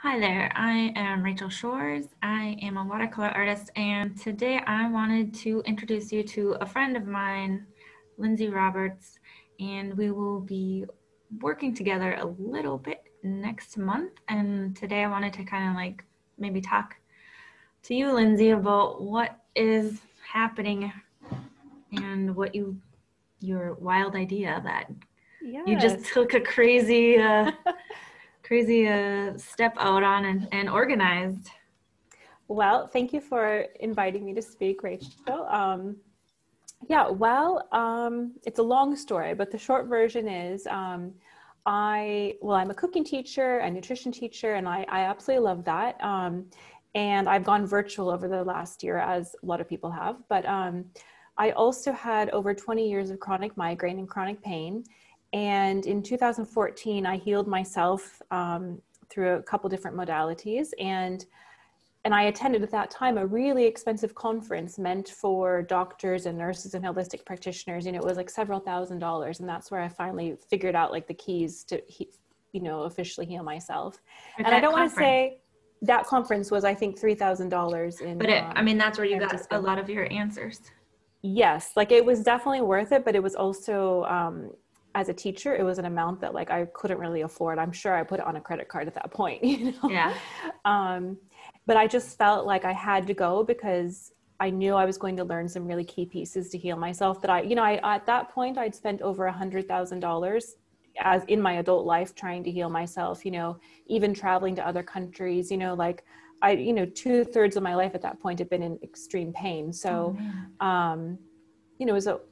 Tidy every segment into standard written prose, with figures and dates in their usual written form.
Hi there, I am Rachel Shores. I am a watercolor artist, and today I wanted to introduce you to a friend of mine, Lindsay Roberts, and we will be working together a little bit next month. And today I wanted to kind of like maybe talk to you, Lindsay, about what is happening and what your wild idea that you just Yes. took a crazy step out on and organized. Well, thank you for inviting me to speak, Rachel. Yeah, it's a long story, but the short version is I'm a cooking teacher, a nutrition teacher, and I absolutely love that. And I've gone virtual over the last year, as a lot of people have. But I also had over 20 years of chronic migraine and chronic pain. And in 2014, I healed myself through a couple different modalities. And I attended at that time a really expensive conference meant for doctors and nurses and holistic practitioners. You know, it was like several $1,000s. And that's where I finally figured out like the keys to, officially heal myself. For And I that don't want to conference. say that conference was, I think, $3,000 in But I mean, that's where you San got a Francisco. lot of your answers. Yes, like it was definitely worth it, but it was also, as a teacher, it was an amount that like I couldn't really afford. I'm sure I put it on a credit card at that point, Yeah. Um, but I just felt like I had to go because I knew I was going to learn some really key pieces to heal myself. That I at that point I'd spent over $100,000 as in my adult life trying to heal myself. Even traveling to other countries. Like 2/3 of my life at that point had been in extreme pain. Oh So man. um,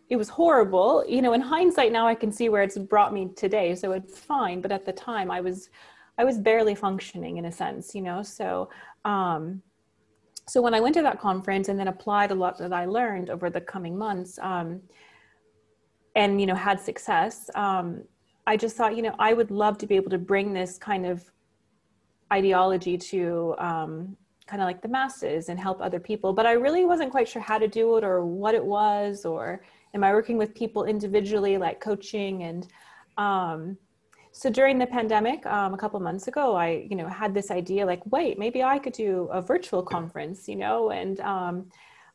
it was horrible. In hindsight now I can see where it's brought me today. So it's fine. But at the time I was barely functioning in a sense, um, so when I went to that conference and then applied a lot that I learned over the coming months, and, had success, I just thought, I would love to be able to bring this kind of ideology to, kind of like the masses and help other people. But I really wasn't quite sure how to do it or what it was, or am I working with people individually, like coaching? And so during the pandemic, a couple months ago, I, had this idea like, wait, maybe I could do a virtual conference, and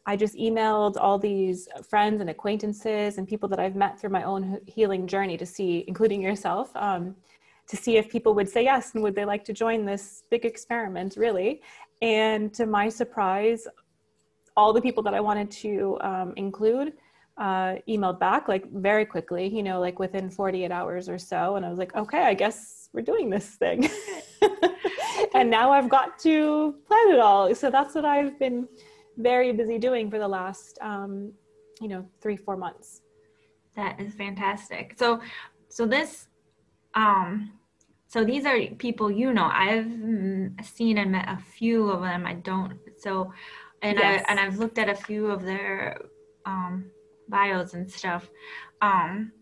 I just emailed all these friends and acquaintances and people that I've met through my own healing journey to see, including yourself, to see if people would say yes and would they like to join this big experiment, really. And to my surprise, all the people that I wanted to include emailed back like very quickly, like within 48 hours or so. And I was like, okay, I guess we're doing this thing. And now I've got to plan it all. So that's what I've been very busy doing for the last, 3-4 months. That is fantastic. So this, um, so these are people I've seen and met a few of them. I don't. So, and Yes. I've looked at a few of their um, bios and stuff. Um,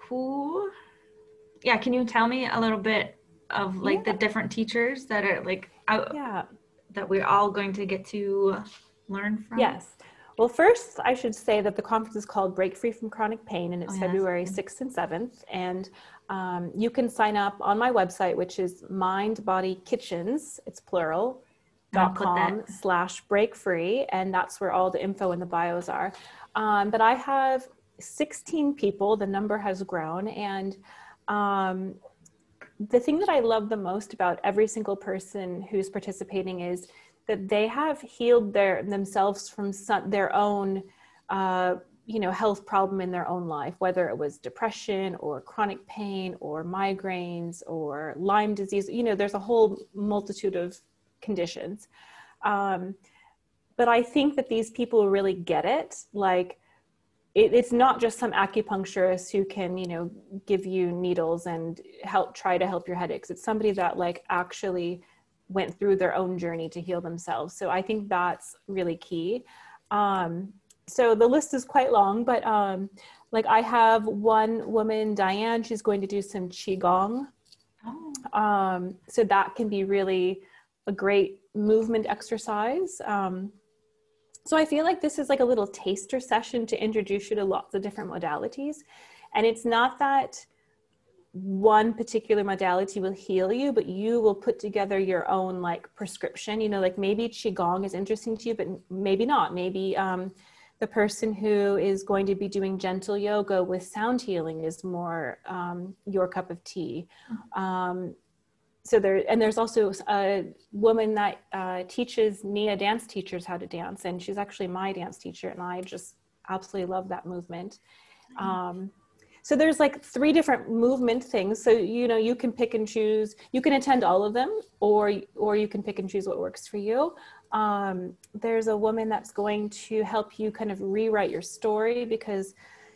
who? Yeah, can you tell me a little bit of like the Yeah. different teachers that are like Yeah. that we're all going to get to learn from? Yes. Well, first, I should say that the conference is called Break Free from Chronic Pain, and Oh it's yeah, that's February good. 6th and 7th. And you can sign up on my website, which is mindbodykitchens, it's plural, And I'll put that. .com/break free. And that's where all the info and the bios are. But I have 16 people, the number has grown. And um, the thing that I love the most about every single person who's participating is that they have healed themselves from their own, health problem in their own life, whether it was depression or chronic pain or migraines or Lyme disease. There's a whole multitude of conditions. Um, but I think that these people really get it. Like, it's not just some acupuncturist who can, give you needles and try to help your headaches. It's somebody that like actually went through their own journey to heal themselves. So I think that's really key. So the list is quite long, but like I have one woman, Diane, she's going to do some Qigong. Oh, So that can be really a great movement exercise. So I feel like this is like a little taster session to introduce you to lots of different modalities. And it's not that one particular modality will heal you, but you will put together your own like prescription, you know, like maybe Qigong is interesting to you, but maybe not. Maybe the person who is going to be doing gentle yoga with sound healing is more your cup of tea. So there's also a woman that teaches Nia dance teachers how to dance, and she's actually my dance teacher, and I just absolutely love that movement. So there's like 3 different movement things. So, you know, you can pick and choose, you can attend all of them, or you can pick and choose what works for you. There's a woman that's going to help you kind of rewrite your story, because,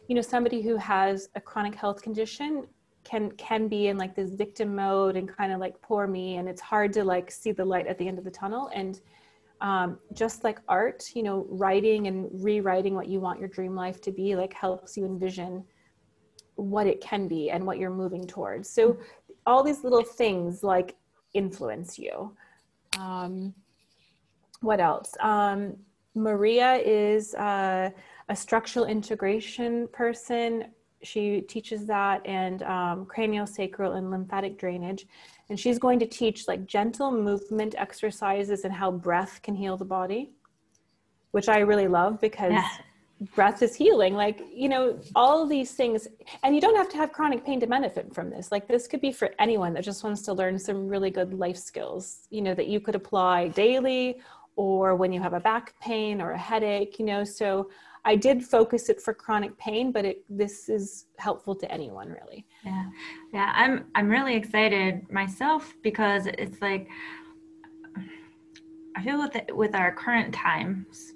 you know, somebody who has a chronic health condition can be in like this victim mode and kind of like poor me, and it's hard to like see the light at the end of the tunnel. And just like art, you know, writing and rewriting what you want your dream life to be, like helps you envision what it can be and what you're moving towards. So all these little things like influence you. What else? Maria is a structural integration person. She teaches that, and craniosacral and lymphatic drainage. And she's going to teach like gentle movement exercises and how breath can heal the body, which I really love, because breath is healing. Like, you know, all of these things, and you don't have to have chronic pain to benefit from this. Like, this could be for anyone that just wants to learn some really good life skills, you know, that you could apply daily, or when you have a back pain or a headache, you know. So I did focus it for chronic pain, but this is helpful to anyone, really. Yeah. I'm really excited myself, because it's like, I feel with our current times,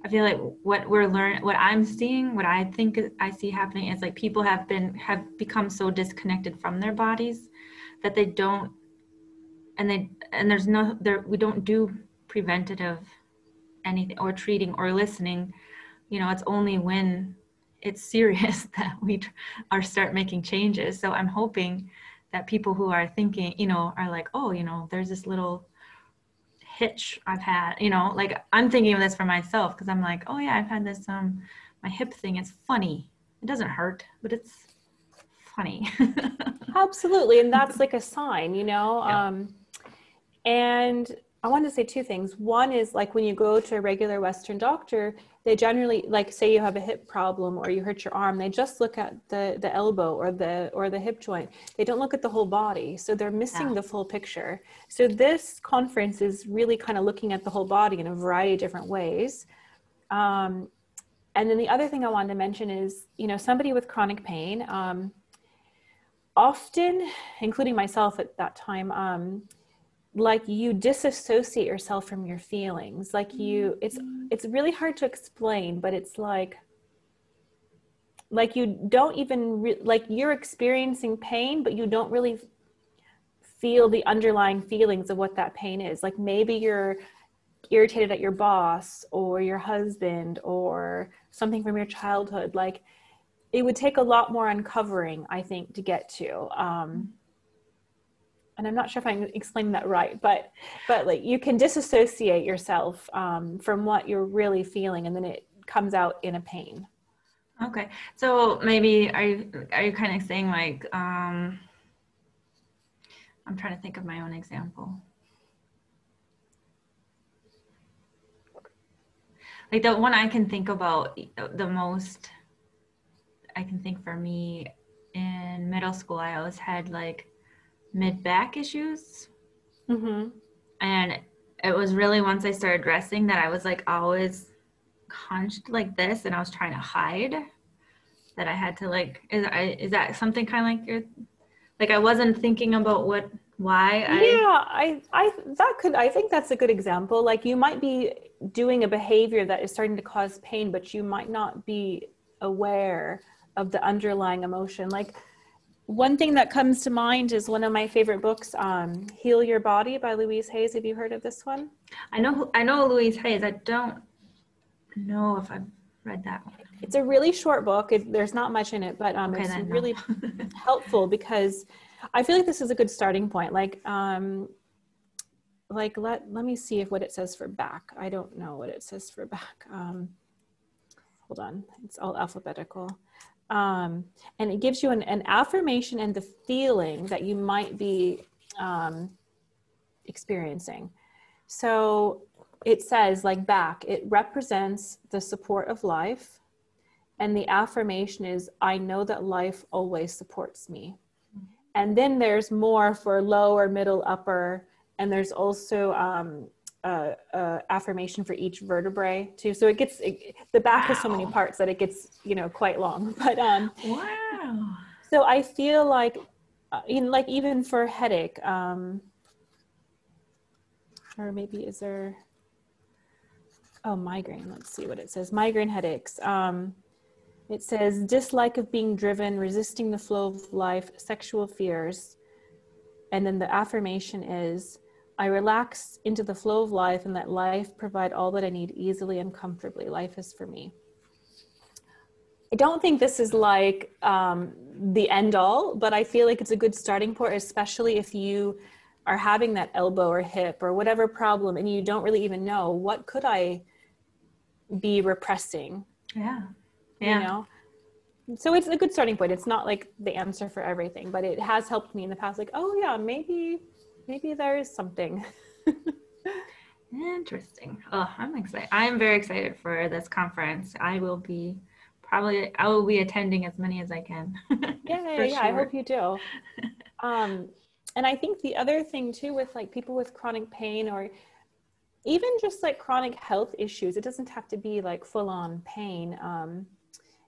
I feel like what we're learning, what I'm seeing, what I think I see happening is like people have become so disconnected from their bodies that they don't, we don't do preventative anything or treating or listening. You know, it's only when it's serious that we start making changes. So I'm hoping that people who are thinking, you know, are like, oh, you know, there's this little hitch I've had, you know, like I'm thinking of this for myself, because I'm like, oh yeah, I've had this my hip thing. It's funny. It doesn't hurt, but it's funny. Absolutely. And that's like a sign, you know. And I wanted to say 2 things. One is like when you go to a regular Western doctor, they generally, like, say you have a hip problem or you hurt your arm, they just look at the elbow or the hip joint. They don't look at the whole body. So they're missing the full picture. So this conference is really kind of looking at the whole body in a variety of different ways. And then the other thing I wanted to mention is, you know, somebody with chronic pain, often, including myself at that time, like you disassociate yourself from your feelings. Like it's really hard to explain, but it's like you don't even like you're experiencing pain, but you don't really feel the underlying feelings of what that pain is. Like maybe you're irritated at your boss or your husband or something from your childhood. Like it would take a lot more uncovering, I think, to get to. And I'm not sure if I'm explaining that right, but like you can disassociate yourself from what you're really feeling, and then it comes out in a pain. Okay, so maybe are you kind of saying like I'm trying to think of my own example. Like the one I can think about the most, I can think for me in middle school, I always had like mid-back issues. And it was really once I started dressing that I was like always hunched like this, and I was trying to hide that I had to like, is that something kind of like I wasn't thinking about why I think that's a good example. Like you might be doing a behavior that is starting to cause pain, but you might not be aware of the underlying emotion. Like one thing that comes to mind is one of my favorite books, Heal Your Body by Louise Hayes. Have you heard of this one? I know Louise Hayes. I don't know if I've read that one. It's a really short book. There's not much in it, but it's really helpful, because I feel like this is a good starting point. Like let me see what it says for back. I don't know what it says for back. Hold on. It's all alphabetical. And it gives you an affirmation and the feeling that you might be experiencing. So it says, like, back, it represents the support of life. And the affirmation is, I know that life always supports me. And then there's more for lower, middle, upper, and there's also affirmation for each vertebrae too. So the back has so many parts that it gets, quite long. But wow. So I feel like, even for headache, or maybe migraine. Let's see what it says. Migraine headaches. It says dislike of being driven, resisting the flow of life, sexual fears. And then the affirmation is, I relax into the flow of life and let life provide all that I need easily and comfortably. Life is for me. I don't think this is like the end all, but I feel like it's a good starting point, especially if you are having that elbow or hip or whatever problem and you don't really even know, what could I be repressing? Yeah. So it's a good starting point. It's not like the answer for everything, but it has helped me in the past. Like, oh yeah, maybe there is something. Interesting. Oh, I'm excited. I'm very excited for this conference. I will be attending as many as I can. Yeah. Sure. I hope you do. And I think the other thing too, with like people with chronic pain or even just like chronic health issues, it doesn't have to be like full on pain.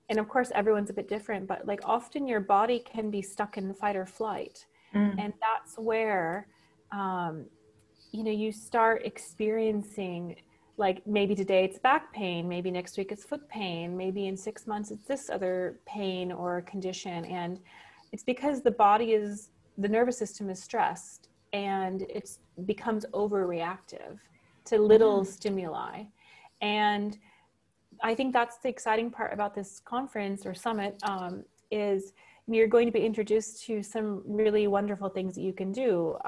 And of course, everyone's a bit different, but like often your body can be stuck in fight or flight. And that's where, you start experiencing, like maybe today it's back pain, maybe next week it's foot pain, maybe in 6 months it's this other pain or condition. And it's because the nervous system is stressed and it becomes overreactive to little stimuli. And I think that's the exciting part about this conference or summit, is you're going to be introduced to some really wonderful things that you can do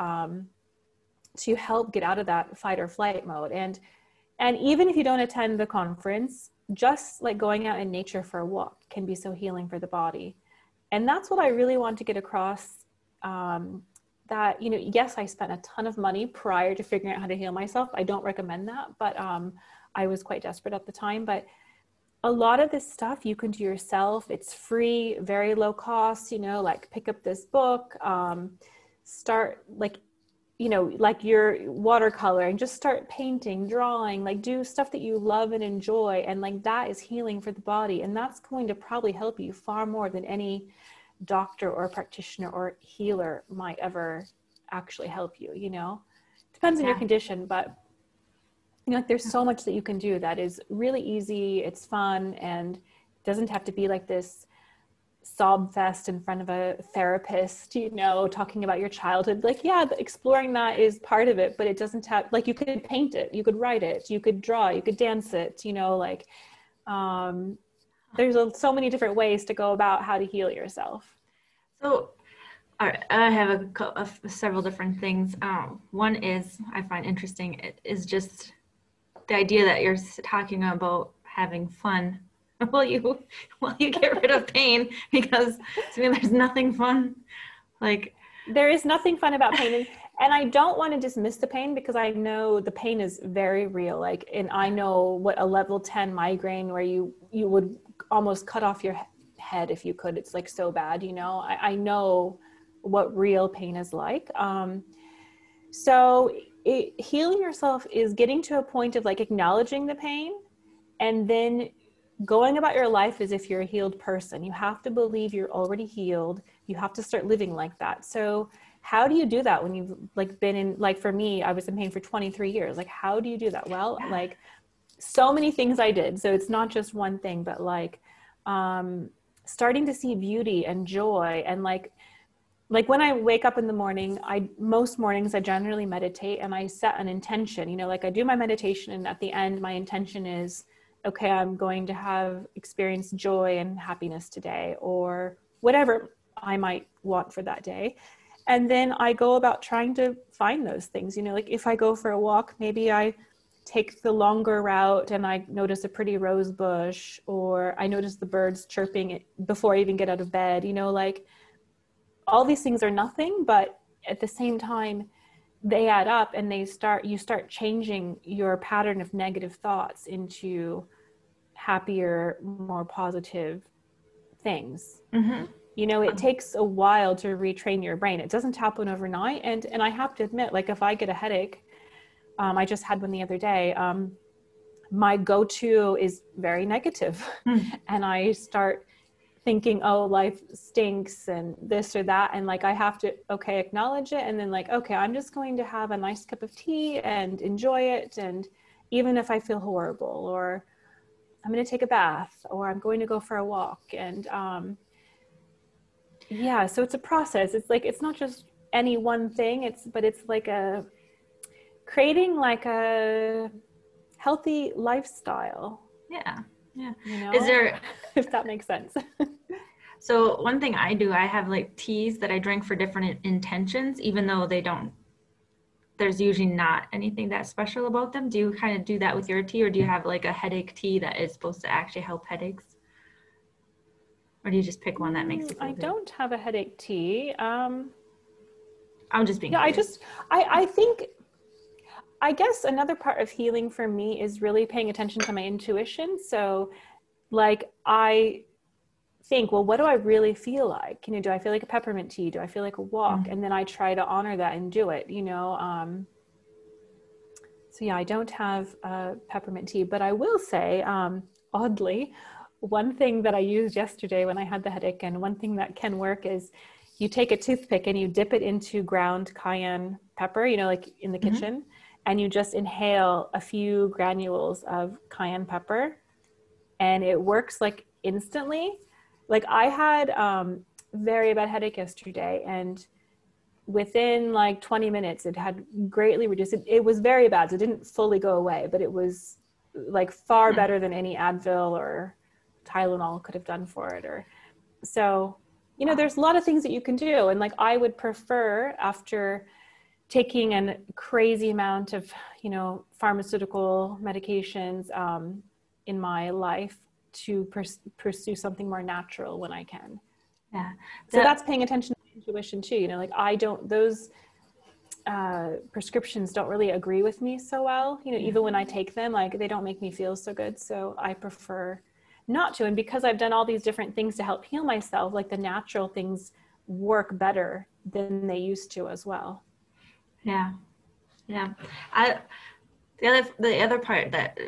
to help get out of that fight or flight mode. And even if you don't attend the conference, just like going out in nature for a walk can be so healing for the body. And that's what I really want to get across, that, yes, I spent a ton of money prior to figuring out how to heal myself. I don't recommend that, but I was quite desperate at the time. But a lot of this stuff you can do yourself. It's free, very low cost, like pick up this book, start like your watercoloring, just start painting, drawing, like do stuff that you love and enjoy. And like that is healing for the body. And that's going to probably help you far more than any doctor or practitioner or healer might ever actually help you, Depends on your condition, but like there's so much that you can do that is really easy, it's fun, and doesn't have to be like this sob fest in front of a therapist, talking about your childhood. Like, yeah, exploring that is part of it, but it doesn't have, like, you could paint it, you could write it, you could draw, you could dance it, there's so many different ways to go about how to heal yourself. So all right, I have several different things. One is I find interesting, it is just the idea that you're talking about having fun while you get rid of pain, because to me there's nothing fun. Like, there is nothing fun about pain, and I don't want to dismiss the pain, because I know the pain is very real. Like, and I know what a level 10 migraine where you would almost cut off your head if you could. It's like so bad, I know what real pain is like. So healing yourself is getting to a point of like acknowledging the pain and then going about your life as if you're a healed person. You have to believe you're already healed. You have to start living like that. So how do you do that when you've like been in, like for me, I was in pain for 23 years. Like, how do you do that? Well, like so many things I did. So it's not just one thing, but like starting to see beauty and joy. And like when I wake up in the morning, most mornings I generally meditate and I set an intention, like I do my meditation, and at the end, my intention is, okay, I'm going to have experienced joy and happiness today, or whatever I might want for that day. And then I go about trying to find those things, like if I go for a walk, maybe I take the longer route and I notice a pretty rose bush, or I notice the birds chirping before I even get out of bed, like all these things are nothing, but at the same time, they add up and you start changing your pattern of negative thoughts into happier, more positive things. Mm-hmm. It takes a while to retrain your brain. It doesn't happen overnight. And I have to admit, like if I get a headache, I just had one the other day, my go-to is very negative. And I start thinking, oh, life stinks and this or that. And like, I have to, okay, acknowledge it. And then like, okay, I'm just going to have a nice cup of tea and enjoy it. And even if I feel horrible, or I'm going to take a bath, or I'm going to go for a walk. And yeah, so it's a process. It's like, it's not just any one thing. But it's like creating like a healthy lifestyle. Yeah. Is there, if that makes sense. So one thing I do, I have like teas that I drink for different intentions, even though there's usually not anything that special about them. Do you kind of do that with your tea, or do you have like a headache tea that is supposed to actually help headaches? Or do you just pick one that makes you feel good? Don't have a headache tea. I'm just being curious. I think, I guess another part of healing for me is really paying attention to my intuition. So like I think, well, what do I really feel like? Do I feel like a peppermint tea? Do I feel like a walk? Mm-hmm. And then I try to honor that and do it, So yeah, I don't have peppermint tea, but I will say, oddly, one thing that I used yesterday when I had the headache, and one thing that can work, is you take a toothpick and you dip it into ground cayenne pepper, like in the mm-hmm. kitchen, and you just inhale a few granules of cayenne pepper, and it works like instantly. Like I had very bad headache yesterday, and within like 20 minutes, it had greatly reduced. It was very bad, so it didn't fully go away, but it was like far better than any Advil or Tylenol could have done for it. So, there's a lot of things that you can do. And like, I would prefer, after taking a crazy amount of, pharmaceutical medications in my life, to pursue something more natural when I can. Yeah. So that's paying attention to intuition too. Like those prescriptions don't really agree with me so well. Even when I take them, like they don't make me feel so good. So I prefer not to. And because I've done all these different things to help heal myself, like the natural things work better than they used to as well. Yeah. The other part that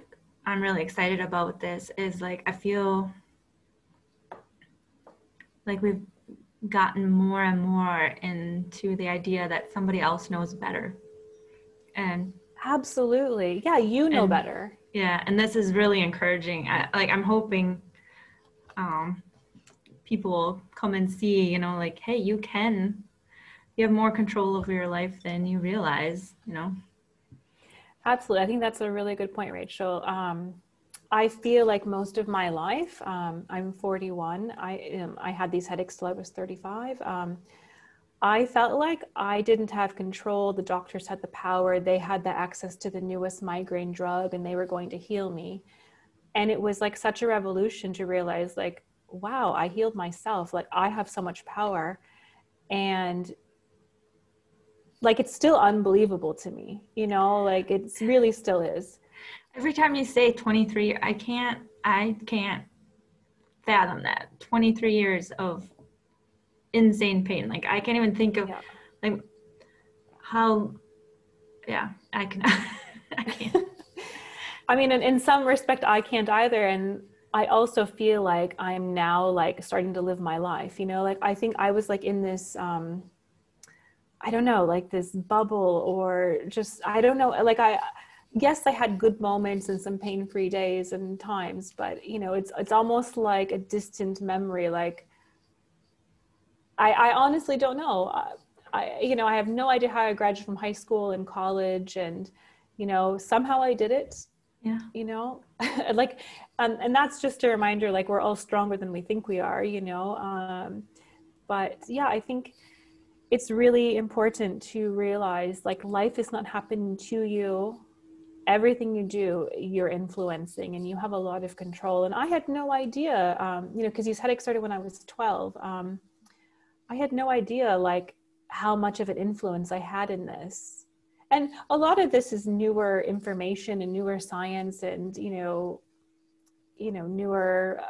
I'm really excited about this is like, I feel like we've gotten more and more into the idea that somebody else knows better. And absolutely. Yeah. Better. Yeah. And this is really encouraging. I'm hoping people come and see, like, hey, you have more control over your life than you realize, Absolutely. I think that's a really good point, Rachel. I feel like most of my life, I'm 41. I had these headaches till I was 35. I felt like I didn't have control. The doctors had the power. They had the access to the newest migraine drug, and they were going to heal me. And it was like such a revolution to realize, like, wow, I healed myself. Like, I have so much power. And like, it's still unbelievable to me, like it really still is. Every time you say 23, I can't fathom that. 23 years of insane pain. Like, I can't even think of like how, I can't. I mean, in some respect, I can't either. And I also feel like I'm now like starting to live my life, like I think I was like in this, I don't know, like this bubble, or just, I don't know, like yes, I had good moments and some pain-free days and times, but it's almost like a distant memory. Like I honestly don't know. I have no idea how I graduated from high school and college, and somehow I did it. Yeah. Like, and that's just a reminder, like we're all stronger than we think we are, but yeah, I think it's really important to realize, like, life is not happening to you. everything you do, you're influencing, and you have a lot of control. And I had no idea, you know, because Aesthetic started when I was 12. I had no idea like how much of an influence I had in this. And a lot of this is newer information and newer science, and, newer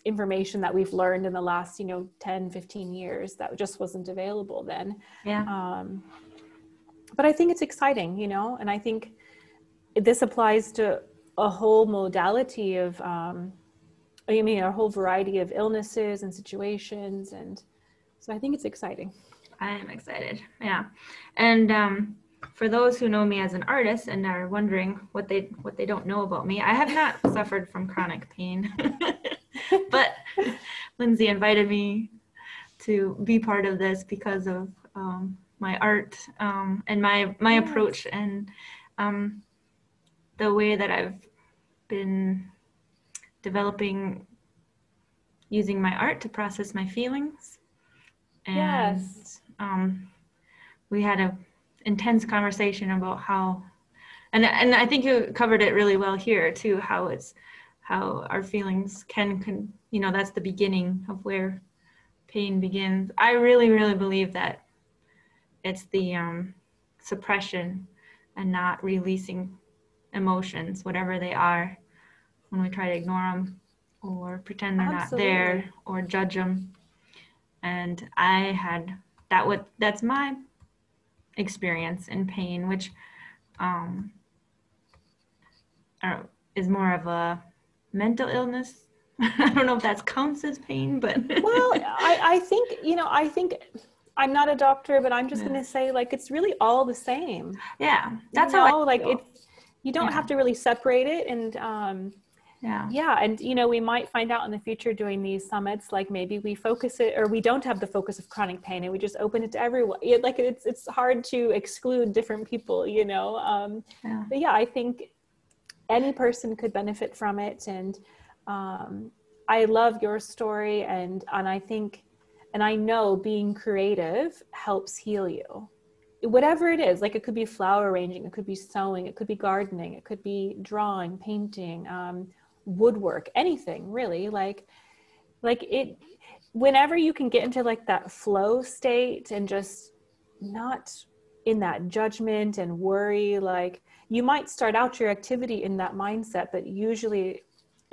information that we've learned in the last, 10, 15 years that just wasn't available then. Yeah. But I think it's exciting, and I think this applies to a whole modality of, a whole variety of illnesses and situations. And so I think it's exciting. I am excited. Yeah. And for those who know me as an artist and are wondering what they don't know about me, I have not suffered from chronic pain. But Lindsay invited me to be part of this because of my art and my Yes. approach and the way that I've been developing using my art to process my feelings. And Yes. We had an intense conversation about how, and I think you covered it really well here too, how our feelings can that's the beginning of where pain begins. I really, really believe that it's the suppression and not releasing emotions, whatever they are, when we try to ignore them or pretend they're Absolutely. not there or judge them. And that's my experience in pain, which is more of a mental illness. I don't know if that counts as pain, but well, I think I'm not a doctor, but I'm just going to say, like, it's really all the same. Yeah, that's how I feel. You don't have to really separate it. And and we might find out in the future doing these summits, like maybe we focus it, or we don't have the focus of chronic pain and we just open it to everyone. Like it's hard to exclude different people, But I think any person could benefit from it. And I love your story, and I think, and I know being creative helps heal you. Whatever it is, like it could be flower arranging, it could be sewing, it could be gardening, it could be drawing, painting, woodwork, anything really. Like it, whenever you can get into like that flow state and just not in that judgment and worry, like you might start out your activity in that mindset, but usually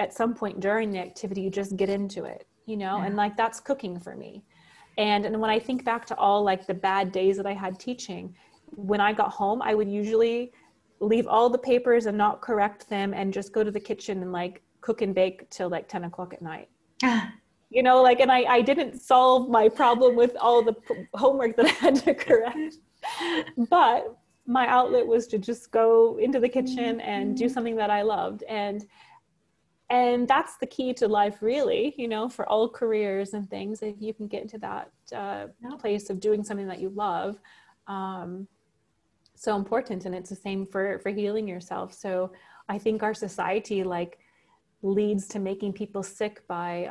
at some point during the activity, you just get into it, and like that's cooking for me. And when I think back to all like the bad days that I had teaching, when I got home, I would usually leave all the papers and not correct them and just go to the kitchen and like cook and bake till like 10 o'clock at night. And I didn't solve my problem with all the homework that I had to correct, but my outlet was to just go into the kitchen and do something that I loved. And that's the key to life, really, for all careers and things. If you can get into that place of doing something that you love, so important. And it's the same for healing yourself. So I think our society like leads to making people sick by,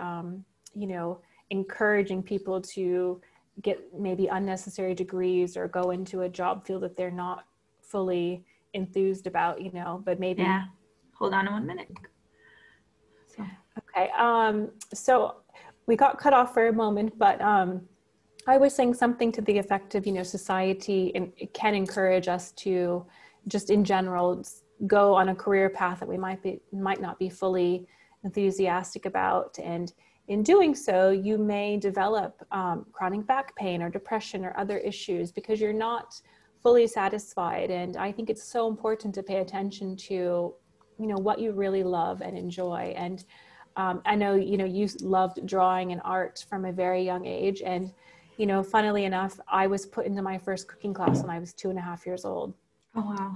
encouraging people to get maybe unnecessary degrees or go into a job field that they're not fully enthused about, but maybe. Yeah. Hold on 1 minute. Okay. So we got cut off for a moment, but I was saying something to the effect of, society and it can encourage us to just in general go on a career path that we might not be fully enthusiastic about. And in doing so, you may develop chronic back pain or depression or other issues because you're not fully satisfied. And I think it's so important to pay attention to, what you really love and enjoy. And I know, you loved drawing and art from a very young age. And, funnily enough, I was put into my first cooking class when I was 2.5 years old. Oh, wow.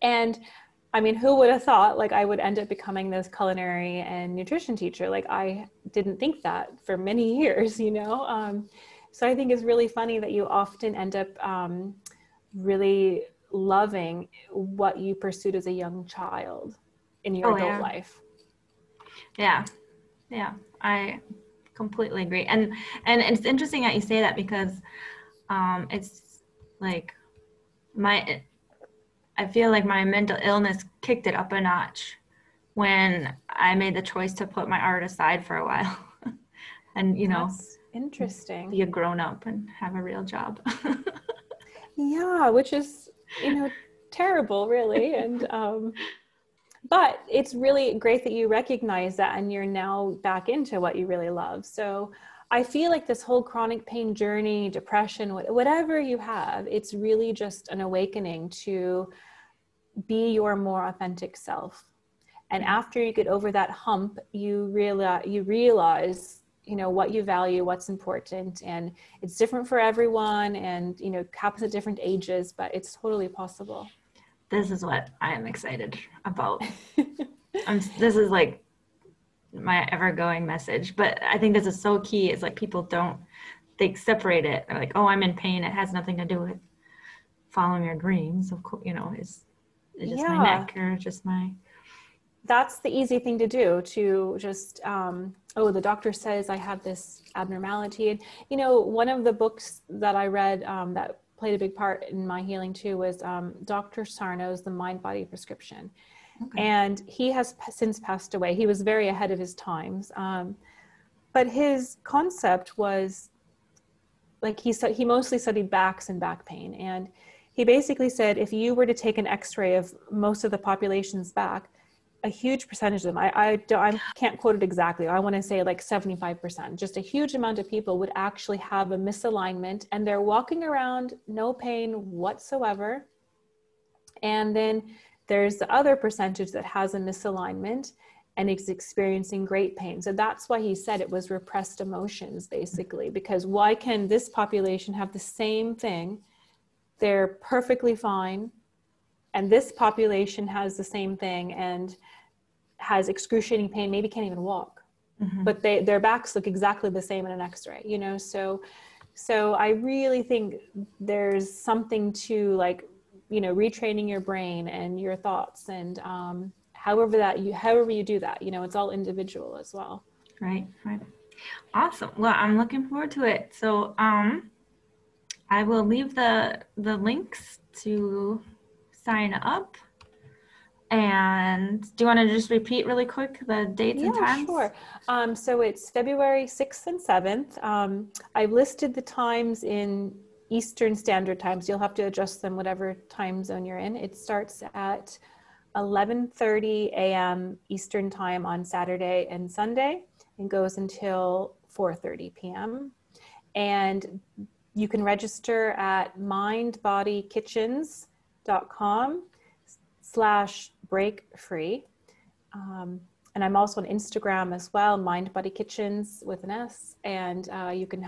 And I mean, who would have thought like I would end up becoming this culinary and nutrition teacher? Like I didn't think that for many years, So I think it's really funny that you often end up really loving what you pursued as a young child in your adult life. Yeah. I completely agree. And it's interesting that you say that because it's like I feel like my mental illness kicked it up a notch when I made the choice to put my art aside for a while and, That's interesting. be a grown up and have a real job. Yeah, which is, terrible, really. And but it's really great that you recognize that and you're now back into what you really love. So I feel like this whole chronic pain journey, depression, whatever you have, it's really just an awakening to be your more authentic self. And after you get over that hump, you realize what you value, what's important, and it's different for everyone, and happens at different ages, but it's totally possible. This is what I am excited about. This is like my ever-going message, but I think this is so key. It's like people they separate it. They're like, oh, I'm in pain. It has nothing to do with following your dreams. Of course, it's just my neck or just my. That's the easy thing to do, to just, the doctor says I have this abnormality. And, one of the books that I read that played a big part in my healing too was Dr. Sarno's The Mind Body Prescription. Okay. And he has since passed away. He was very ahead of his times. But his concept was, like, he mostly studied backs and back pain. And he basically said, if you were to take an x-ray of most of the population's back, a huge percentage of them, I can't quote it exactly, I want to say like 75%, just a huge amount of people would actually have a misalignment, and they're walking around no pain whatsoever. And then there's the other percentage that has a misalignment and is experiencing great pain. So that's why he said it was repressed emotions, basically, because why can this population have the same thing? They're perfectly fine. And this population has the same thing and has excruciating pain, maybe can't even walk, but their backs look exactly the same in an x-ray, so I really think there's something to, like, retraining your brain and your thoughts, and however you do that, it's all individual as well. Right. Awesome. Well, I'm looking forward to it. So I will leave the links to sign up. And do you want to just repeat really quick the dates and times? Yeah, sure. So it's February 6th and 7th. I've listed the times in Eastern Standard Times. You'll have to adjust them whatever time zone you're in. It starts at 11:30 a.m. Eastern Time on Saturday and Sunday and goes until 4:30 p.m. And you can register at mindbodykitchens.com/breakfree. And I'm also on Instagram as well, Mind Body Kitchens with an S, and you can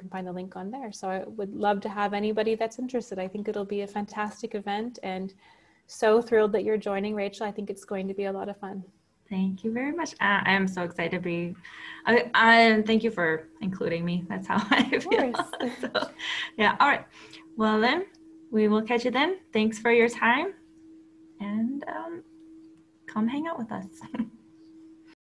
find the link on there. So I would love to have anybody that's interested. I think it'll be a fantastic event, and so thrilled that you're joining, Rachel. I think it's going to be a lot of fun. Thank you very much. I am so excited to be. I thank you for including me. That's how I feel. So, yeah. All right. Well, then we will catch you then. Thanks for your time, and come hang out with us.